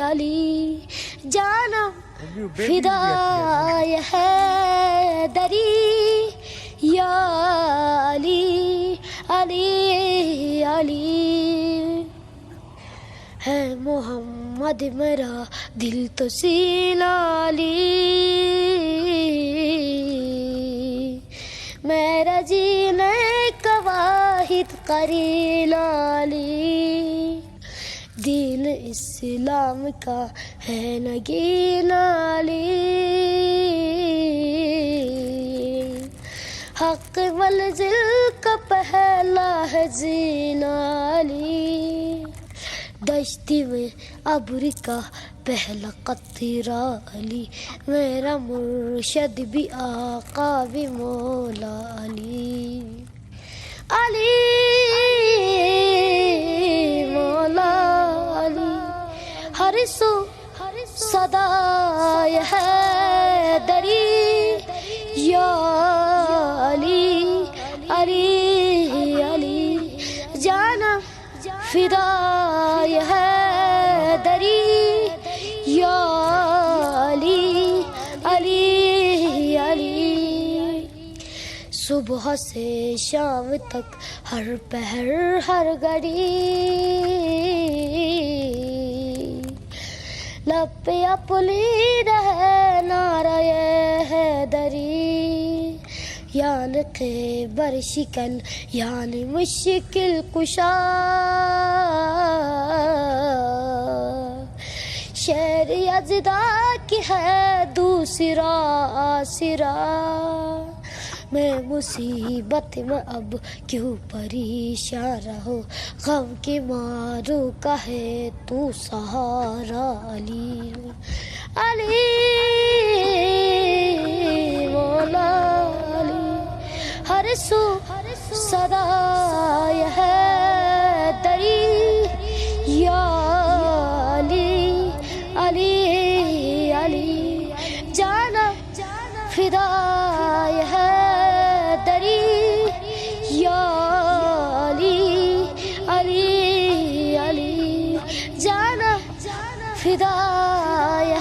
علی جانا فدائے حیدری یا علی علی علی ہے محمد میرا دل تو سینا علی میرا جینے کا واحد قرین علی دین اسلام کا ہے نگین علی حق منزل کا پہلا ہے زینا علی دشتی میں ابر کا پہلا قطرہ علی میرا مرشد بھی آقا بھی مولا علی علی مولا علی ہر سو صدائے حیدری یا علی علی علی جانا فدائے حیدری یا علی علی علی صبح سے شام تک ہر پہر ہر گھڑی لب پہ اپلی رہے نعرہ حیدری یعنی خیبر شکن یعنی مشکل کشا شہر یزدہ کی ہے دوسرا آسرا میں مصیبت میں اب کیوں پریشان رہو غم کی مارو کا ہے تو سہارا علی علی مولا علی ہر سو صدائے حیدری یا علی علی علی جانا فدائے حیدری یا علی علی علی جانا فدائے